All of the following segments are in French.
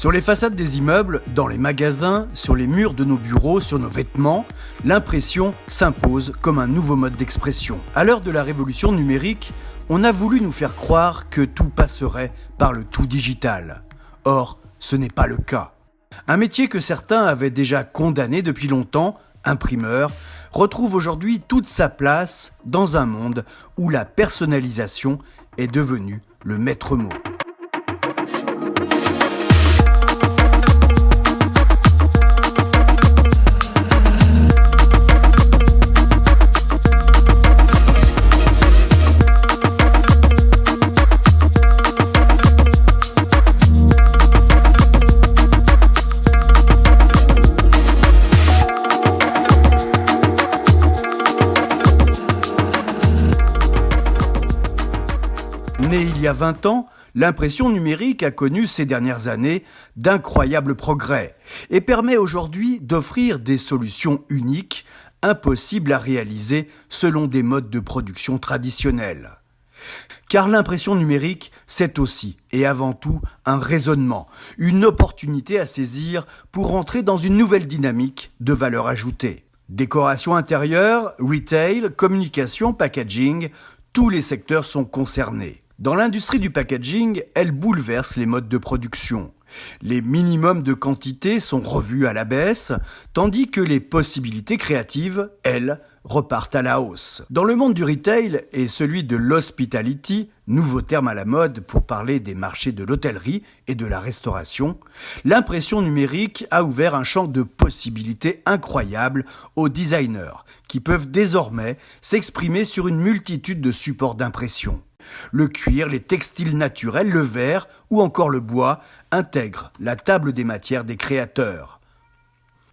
Sur les façades des immeubles, dans les magasins, sur les murs de nos bureaux, sur nos vêtements, l'impression s'impose comme un nouveau mode d'expression. À l'heure de la révolution numérique, on a voulu nous faire croire que tout passerait par le tout digital. Or, ce n'est pas le cas. Un métier que certains avaient déjà condamné depuis longtemps, imprimeur, retrouve aujourd'hui toute sa place dans un monde où la personnalisation est devenue le maître mot. Née il y a 20 ans, l'impression numérique a connu ces dernières années d'incroyables progrès et permet aujourd'hui d'offrir des solutions uniques, impossibles à réaliser selon des modes de production traditionnels. Car l'impression numérique, c'est aussi et avant tout un raisonnement, une opportunité à saisir pour entrer dans une nouvelle dynamique de valeur ajoutée. Décoration intérieure, retail, communication, packaging, tous les secteurs sont concernés. Dans l'industrie du packaging, elle bouleverse les modes de production. Les minimums de quantité sont revus à la baisse, tandis que les possibilités créatives, elles, repartent à la hausse. Dans le monde du retail et celui de l'hospitality, nouveau terme à la mode pour parler des marchés de l'hôtellerie et de la restauration, l'impression numérique a ouvert un champ de possibilités incroyables aux designers, qui peuvent désormais s'exprimer sur une multitude de supports d'impression. Le cuir, les textiles naturels, le verre ou encore le bois intègrent la table des matières des créateurs.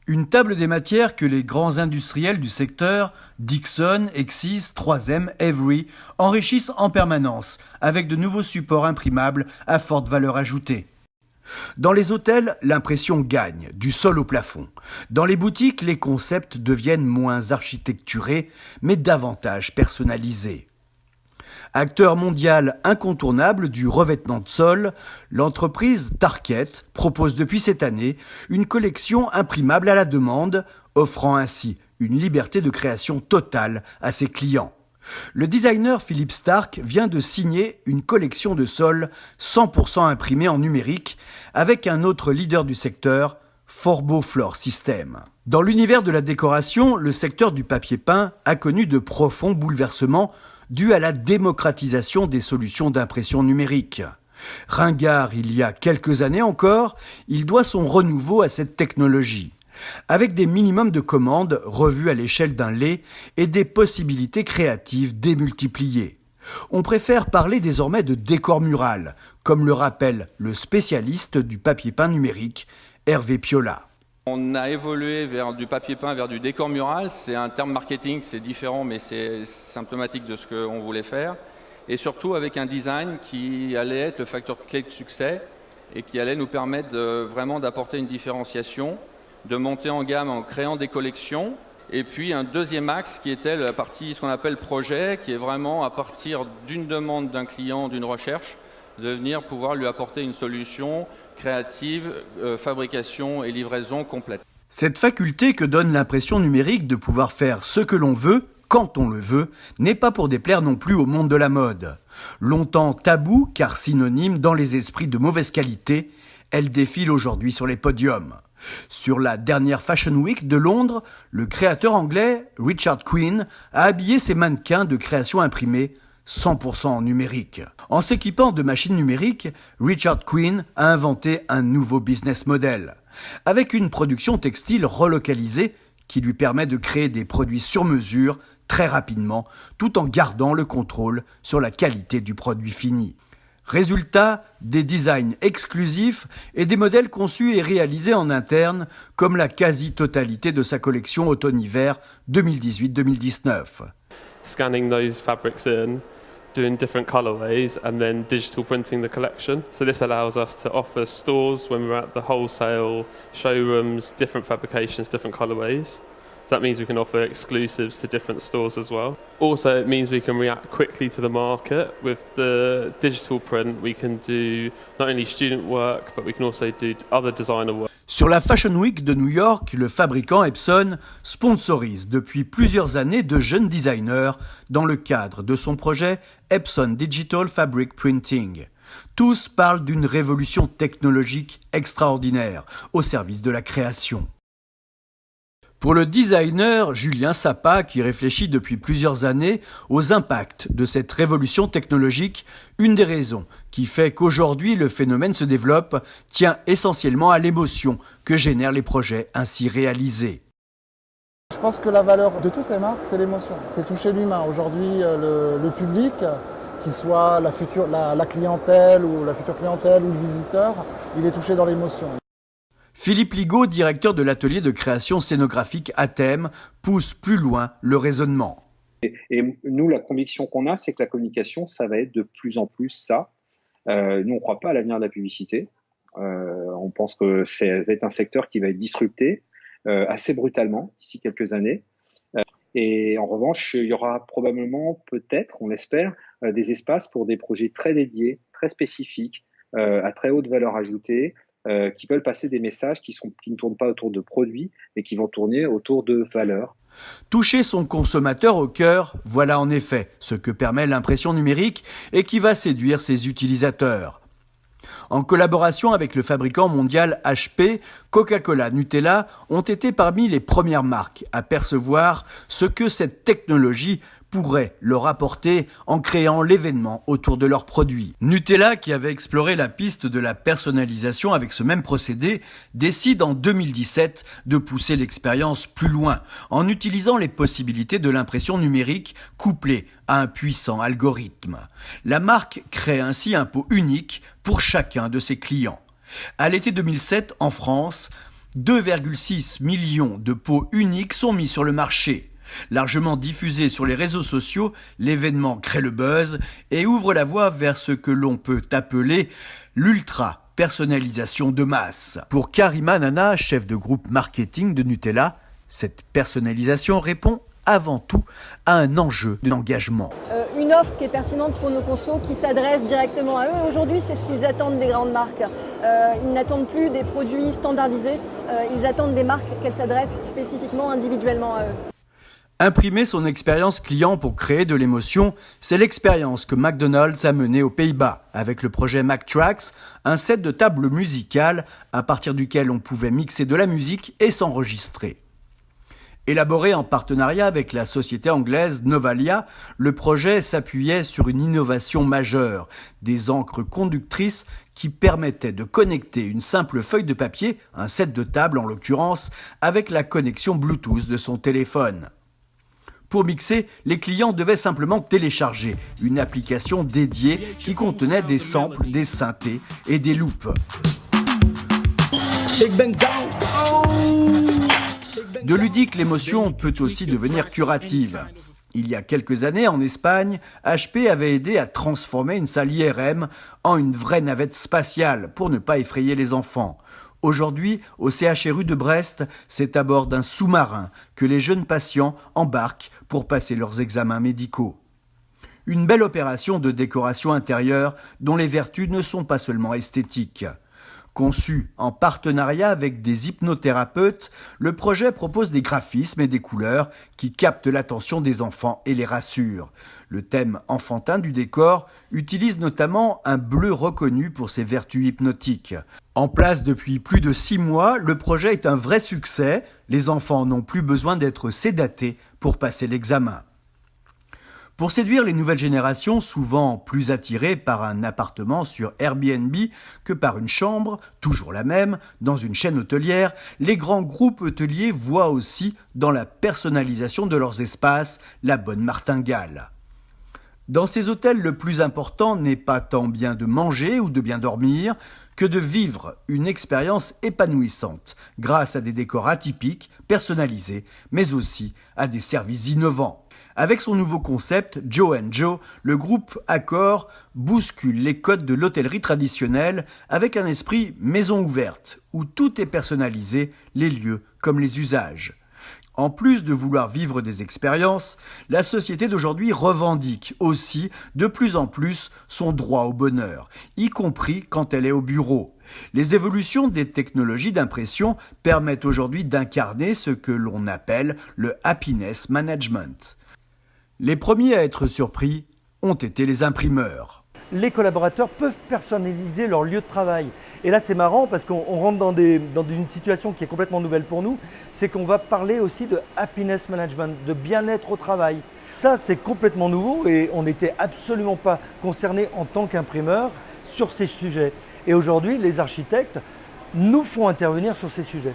Une table des matières que les grands industriels du secteur, Dixon, Exis, 3M, Avery, enrichissent en permanence avec de nouveaux supports imprimables à forte valeur ajoutée. Dans les hôtels, l'impression gagne, du sol au plafond. Dans les boutiques, les concepts deviennent moins architecturés, mais davantage personnalisés. Acteur mondial incontournable du revêtement de sol, l'entreprise Tarkett propose depuis cette année une collection imprimable à la demande, offrant ainsi une liberté de création totale à ses clients. Le designer Philippe Stark vient de signer une collection de sols 100% imprimés en numérique avec un autre leader du secteur, Forbo Floor System. Dans l'univers de la décoration, le secteur du papier peint a connu de profonds bouleversements dû à la démocratisation des solutions d'impression numérique. Ringard, il y a quelques années encore, il doit son renouveau à cette technologie, avec des minimums de commandes revus à l'échelle d'un lait et des possibilités créatives démultipliées. On préfère parler désormais de décor mural, comme le rappelle le spécialiste du papier peint numérique, Hervé Piola. On a évolué vers du papier peint, vers du décor mural. C'est un terme marketing, c'est différent, mais c'est symptomatique de ce qu'on voulait faire. Et surtout avec un design qui allait être le facteur clé de succès et qui allait nous permettre vraiment d'apporter une différenciation, de monter en gamme en créant des collections. Et puis un deuxième axe qui était la partie, ce qu'on appelle projet, qui est vraiment à partir d'une demande d'un client, d'une recherche, de venir pouvoir lui apporter une solution créative, fabrication et livraison complète. Cette faculté que donne l'impression numérique de pouvoir faire ce que l'on veut, quand on le veut, n'est pas pour déplaire non plus au monde de la mode. Longtemps tabou, car synonyme dans les esprits de mauvaise qualité, elle défile aujourd'hui sur les podiums. Sur la dernière Fashion Week de Londres, le créateur anglais Richard Quinn a habillé ses mannequins de création imprimée 100% en numérique. En s'équipant de machines numériques, Richard Quinn a inventé un nouveau business model, avec une production textile relocalisée qui lui permet de créer des produits sur mesure très rapidement, tout en gardant le contrôle sur la qualité du produit fini. Résultat, des designs exclusifs et des modèles conçus et réalisés en interne, comme la quasi-totalité de sa collection automne-hiver 2018-2019. Scanning those fabrics in, doing different colorways and then digital printing the collection. So this allows us to offer stores when we're at the wholesale showrooms, different fabrications, different colorways. So that means we can offer exclusives to different stores as well. Also, it means we can react quickly to the market. With the digital print, we can do not only student work, but we can also do other designer work. Sur la Fashion Week de New York, le fabricant Epson sponsorise depuis plusieurs années de jeunes designers dans le cadre de son projet Epson Digital Fabric Printing. Tous parlent d'une révolution technologique extraordinaire au service de la création. Pour le designer Julien Sapa, qui réfléchit depuis plusieurs années aux impacts de cette révolution technologique, une des raisons qui fait qu'aujourd'hui le phénomène se développe tient essentiellement à l'émotion que génèrent les projets ainsi réalisés. Je pense que la valeur de toutes ces marques, c'est l'émotion, c'est toucher l'humain. Aujourd'hui, le public, qu'il soit la clientèle ou la future clientèle ou le visiteur, il est touché dans l'émotion. Philippe Ligaud, directeur de l'atelier de création scénographique à thème, pousse plus loin le raisonnement. Et nous, la conviction qu'on a, c'est que la communication, ça va être de plus en plus ça. Nous, on ne croit pas à l'avenir de la publicité. On pense que ça va être un secteur qui va être disrupté assez brutalement d'ici quelques années. Et en revanche, il y aura probablement, peut-être, on l'espère, des espaces pour des projets très dédiés, très spécifiques, à très haute valeur ajoutée, qui veulent passer des messages qui ne tournent pas autour de produits, mais qui vont tourner autour de valeurs. Toucher son consommateur au cœur, voilà en effet ce que permet l'impression numérique et qui va séduire ses utilisateurs. En collaboration avec le fabricant mondial HP, Coca-Cola, Nutella ont été parmi les premières marques à percevoir ce que cette technologie pourrait leur apporter en créant l'événement autour de leurs produits. Nutella, qui avait exploré la piste de la personnalisation avec ce même procédé, décide en 2017 de pousser l'expérience plus loin en utilisant les possibilités de l'impression numérique couplée à un puissant algorithme. La marque crée ainsi un pot unique pour chacun de ses clients. À l'été 2007, en France, 2,6 millions de pots uniques sont mis sur le marché. Largement diffusé sur les réseaux sociaux, l'événement crée le buzz et ouvre la voie vers ce que l'on peut appeler l'ultra-personnalisation de masse. Pour Karima Nana, chef de groupe marketing de Nutella, cette personnalisation répond avant tout à un enjeu d'engagement. Une offre qui est pertinente pour nos consos, qui s'adresse directement à eux. Aujourd'hui, c'est ce qu'ils attendent des grandes marques. Ils n'attendent plus des produits standardisés, ils attendent des marques qu'elles s'adressent spécifiquement, individuellement à eux. Imprimer son expérience client pour créer de l'émotion, c'est l'expérience que McDonald's a menée aux Pays-Bas avec le projet McTracks, un set de tables musicales à partir duquel on pouvait mixer de la musique et s'enregistrer. Élaboré en partenariat avec la société anglaise Novalia, le projet s'appuyait sur une innovation majeure, des encres conductrices qui permettaient de connecter une simple feuille de papier, un set de table en l'occurrence, avec la connexion Bluetooth de son téléphone. Pour mixer, les clients devaient simplement télécharger une application dédiée qui contenait des samples, des synthés et des loops. De ludique, l'émotion peut aussi devenir curative. Il y a quelques années, en Espagne, HP avait aidé à transformer une salle IRM en une vraie navette spatiale pour ne pas effrayer les enfants. Aujourd'hui, au CHRU de Brest, c'est à bord d'un sous-marin que les jeunes patients embarquent pour passer leurs examens médicaux. Une belle opération de décoration intérieure dont les vertus ne sont pas seulement esthétiques. Conçu en partenariat avec des hypnothérapeutes, le projet propose des graphismes et des couleurs qui captent l'attention des enfants et les rassurent. Le thème enfantin du décor utilise notamment un bleu reconnu pour ses vertus hypnotiques. En place depuis plus de 6 mois, le projet est un vrai succès. Les enfants n'ont plus besoin d'être sédatés pour passer l'examen. Pour séduire les nouvelles générations, souvent plus attirées par un appartement sur Airbnb que par une chambre, toujours la même, dans une chaîne hôtelière, les grands groupes hôteliers voient aussi dans la personnalisation de leurs espaces la bonne martingale. Dans ces hôtels, le plus important n'est pas tant bien de manger ou de bien dormir que de vivre une expérience épanouissante grâce à des décors atypiques, personnalisés, mais aussi à des services innovants. Avec son nouveau concept, Joe & Joe, le groupe Accor bouscule les codes de l'hôtellerie traditionnelle avec un esprit maison ouverte, où tout est personnalisé, les lieux comme les usages. En plus de vouloir vivre des expériences, la société d'aujourd'hui revendique aussi de plus en plus son droit au bonheur, y compris quand elle est au bureau. Les évolutions des technologies d'impression permettent aujourd'hui d'incarner ce que l'on appelle le happiness management. Les premiers à être surpris ont été les imprimeurs. Les collaborateurs peuvent personnaliser leur lieu de travail. Et là, c'est marrant parce qu'on rentre dans une situation qui est complètement nouvelle pour nous, c'est qu'on va parler aussi de happiness management, de bien-être au travail. Ça, c'est complètement nouveau et on n'était absolument pas concernés en tant qu'imprimeurs sur ces sujets. Et aujourd'hui, les architectes nous font intervenir sur ces sujets.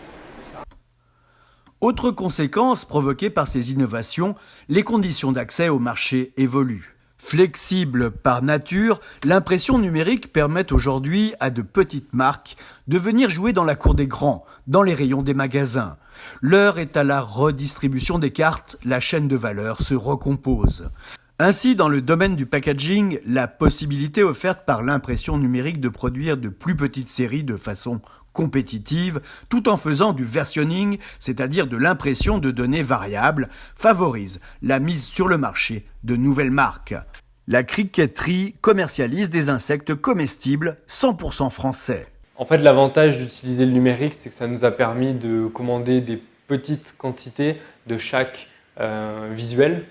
Autre conséquence provoquée par ces innovations, les conditions d'accès au marché évoluent. Flexible par nature, l'impression numérique permet aujourd'hui à de petites marques de venir jouer dans la cour des grands, dans les rayons des magasins. L'heure est à la redistribution des cartes, la chaîne de valeur se recompose. Ainsi, dans le domaine du packaging, la possibilité offerte par l'impression numérique de produire de plus petites séries de façon compétitive, tout en faisant du versionning, c'est-à-dire de l'impression de données variables, favorise la mise sur le marché de nouvelles marques. La criqueterie commercialise des insectes comestibles 100% français. En fait, l'avantage d'utiliser le numérique, c'est que ça nous a permis de commander des petites quantités de chaque visuel.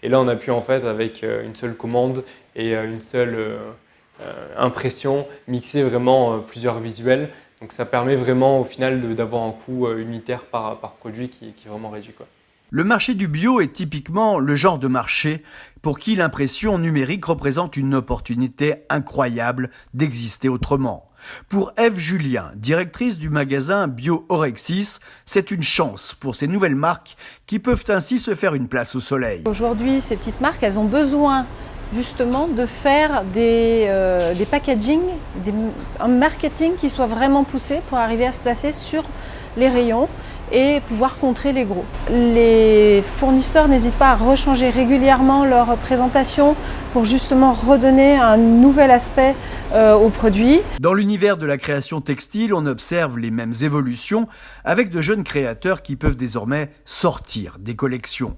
Et là, on a pu en fait, avec une seule commande et une seule impression, mixer vraiment plusieurs visuels. Donc ça permet vraiment au final d'avoir un coût unitaire par produit qui est vraiment réduit, quoi. Le marché du bio est typiquement le genre de marché pour qui l'impression numérique représente une opportunité incroyable d'exister autrement. Pour Ève Julien, directrice du magasin Bio Orexis, c'est une chance pour ces nouvelles marques qui peuvent ainsi se faire une place au soleil. Aujourd'hui, ces petites marques, elles ont besoin justement de faire des packaging, un marketing qui soit vraiment poussé pour arriver à se placer sur les rayons et pouvoir contrer les gros. Les fournisseurs n'hésitent pas à rechanger régulièrement leur présentation pour justement redonner un nouvel aspect aux produits. Dans l'univers de la création textile, on observe les mêmes évolutions avec de jeunes créateurs qui peuvent désormais sortir des collections.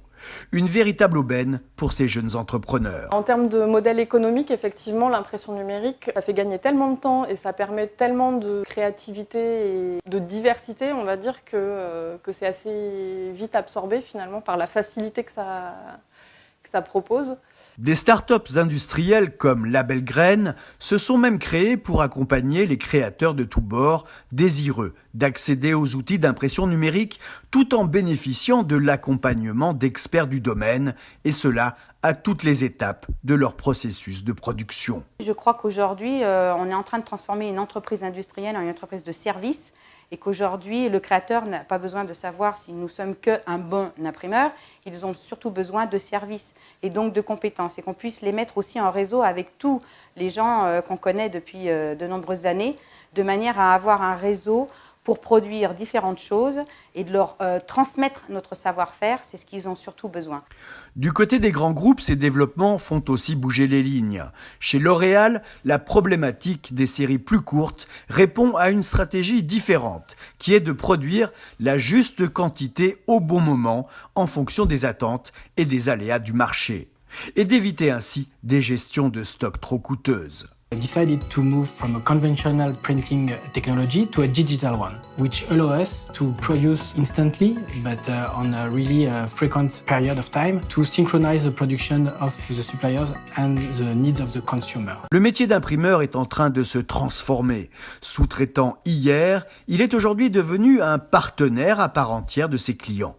Une véritable aubaine pour ces jeunes entrepreneurs. En termes de modèle économique, effectivement, l'impression numérique, ça fait gagner tellement de temps et ça permet tellement de créativité et de diversité, on va dire, que c'est assez vite absorbé finalement par la facilité que ça propose. Des startups industrielles comme Label Grain se sont même créées pour accompagner les créateurs de tous bords désireux d'accéder aux outils d'impression numérique tout en bénéficiant de l'accompagnement d'experts du domaine, et cela à toutes les étapes de leur processus de production. Je crois qu'aujourd'hui, on est en train de transformer une entreprise industrielle en une entreprise de service. Et qu'aujourd'hui, le créateur n'a pas besoin de savoir si nous sommes qu'un bon imprimeur, ils ont surtout besoin de services et donc de compétences, et qu'on puisse les mettre aussi en réseau avec tous les gens qu'on connaît depuis de nombreuses années, de manière à avoir un réseau pour produire différentes choses et de leur transmettre notre savoir-faire, c'est ce qu'ils ont surtout besoin. Du côté des grands groupes, ces développements font aussi bouger les lignes. Chez L'Oréal, la problématique des séries plus courtes répond à une stratégie différente, qui est de produire la juste quantité au bon moment en fonction des attentes et des aléas du marché, et d'éviter ainsi des gestions de stock trop coûteuses. I decided to move from a conventional printing technology to a digital one, which allows us to produce instantly, but on a really frequent period of time, to synchronize the production of the suppliers and the needs of the consumer. Le métier d'imprimeur est en train de se transformer. Sous-traitant hier, il est aujourd'hui devenu un partenaire à part entière de ses clients.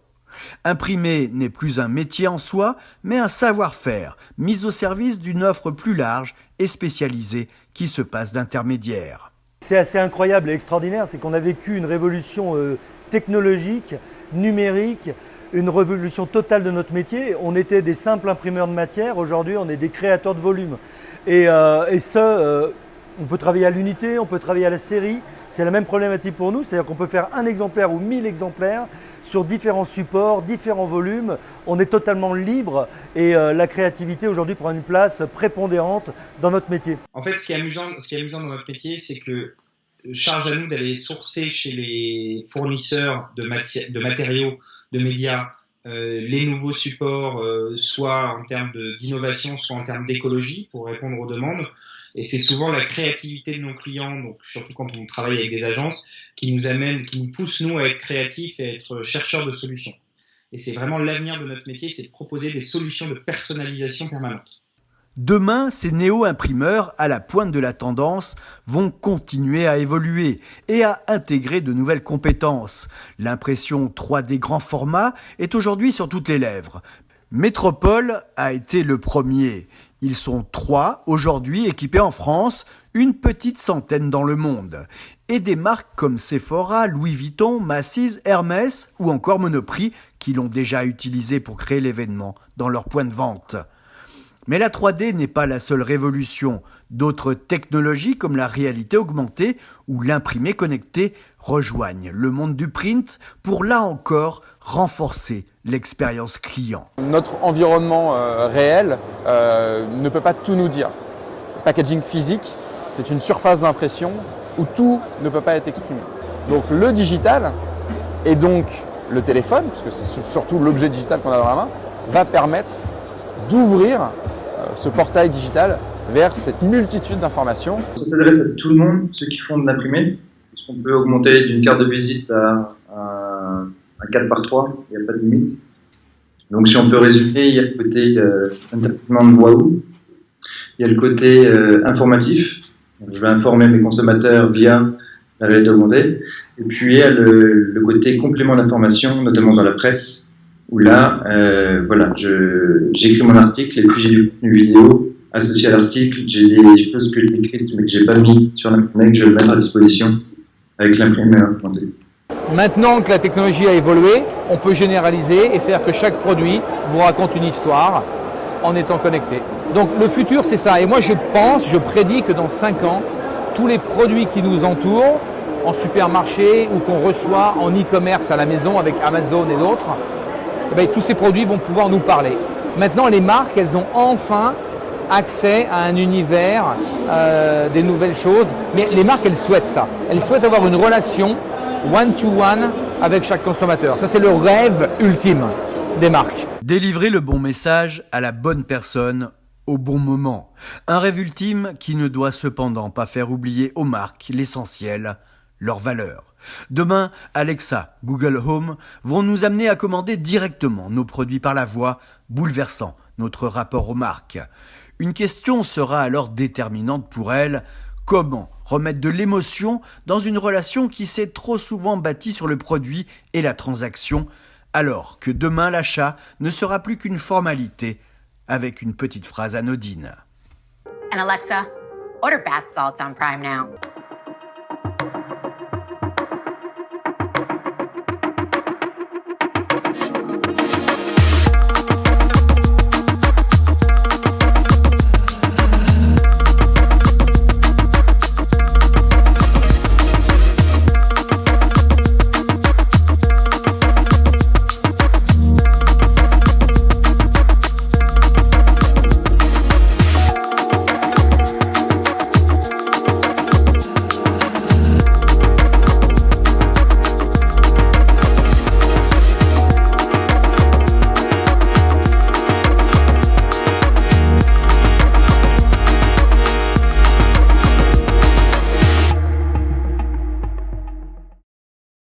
Imprimer n'est plus un métier en soi, mais un savoir-faire mis au service d'une offre plus large et spécialisée qui se passe d'intermédiaire. C'est assez incroyable et extraordinaire, c'est qu'on a vécu une révolution technologique, numérique, une révolution totale de notre métier. On était des simples imprimeurs de matière, aujourd'hui on est des créateurs de volume. On peut travailler à l'unité, on peut travailler à la série. C'est la même problématique pour nous, c'est-à-dire qu'on peut faire un exemplaire ou 1000 exemplaires sur différents supports, différents volumes. On est totalement libre et la créativité aujourd'hui prend une place prépondérante dans notre métier. En fait, ce qui est amusant dans notre métier, c'est que charge à nous d'aller sourcer chez les fournisseurs de matériaux de médias, les nouveaux supports, soit en termes d'innovation, soit en termes d'écologie, pour répondre aux demandes. Et c'est souvent la créativité de nos clients, donc surtout quand on travaille avec des agences, qui nous pousse nous à être créatifs et à être chercheurs de solutions. Et c'est vraiment l'avenir de notre métier, c'est de proposer des solutions de personnalisation permanente. Demain, ces néo-imprimeurs, à la pointe de la tendance, vont continuer à évoluer et à intégrer de nouvelles compétences. L'impression 3D grand format est aujourd'hui sur toutes les lèvres. Métropole a été le premier. Ils sont 3 aujourd'hui équipés en France, une petite centaine dans le monde. Et des marques comme Sephora, Louis Vuitton, Macy's, Hermès ou encore Monoprix qui l'ont déjà utilisé pour créer l'événement dans leur point de vente. Mais la 3D n'est pas la seule révolution. D'autres technologies comme la réalité augmentée ou l'imprimé connecté rejoignent le monde du print pour là encore renforcer l'expérience client. Notre environnement réel ne peut pas tout nous dire. Le packaging physique, c'est une surface d'impression où tout ne peut pas être exprimé. Donc le digital et donc le téléphone, puisque c'est surtout l'objet digital qu'on a dans la main, va permettre d'ouvrir ce portail digital vers cette multitude d'informations. Ça s'adresse à tout le monde, ceux qui font de l'imprimé, puisqu'on peut augmenter d'une carte de visite à un 4x3, il n'y a pas de limite. Donc si on peut résumer, il y a le côté entertainment waouh, il y a le côté informatif, je vais informer mes consommateurs via la réalité augmentée, et puis il y a le côté complément d'information, notamment dans la presse, où là, voilà, j'écris mon article et puis j'ai du contenu vidéo associé à l'article, j'ai des choses que j'ai écrites mais que j'ai pas mis sur l'imprimé, que je vais mettre à disposition avec l'imprimeur augmenté. Maintenant que la technologie a évolué, on peut généraliser et faire que chaque produit vous raconte une histoire en étant connecté. Donc le futur, c'est ça. Et moi, je prédis que dans 5 ans, tous les produits qui nous entourent, en supermarché ou qu'on reçoit en e-commerce à la maison avec Amazon et d'autres, tous ces produits vont pouvoir nous parler. Maintenant, les marques, elles ont enfin accès à un univers, des nouvelles choses. Mais les marques, elles souhaitent ça. Elles souhaitent avoir une relation one-to-one avec chaque consommateur. Ça, c'est le rêve ultime des marques. Délivrer le bon message à la bonne personne au bon moment. Un rêve ultime qui ne doit cependant pas faire oublier aux marques l'essentiel, leurs valeurs. Demain, Alexa, Google Home vont nous amener à commander directement nos produits par la voix, bouleversant notre rapport aux marques. Une question sera alors déterminante pour elles. Comment remettre de l'émotion dans une relation qui s'est trop souvent bâtie sur le produit et la transaction, alors que demain l'achat ne sera plus qu'une formalité avec une petite phrase anodine. And Alexa, order bath salts on Prime now.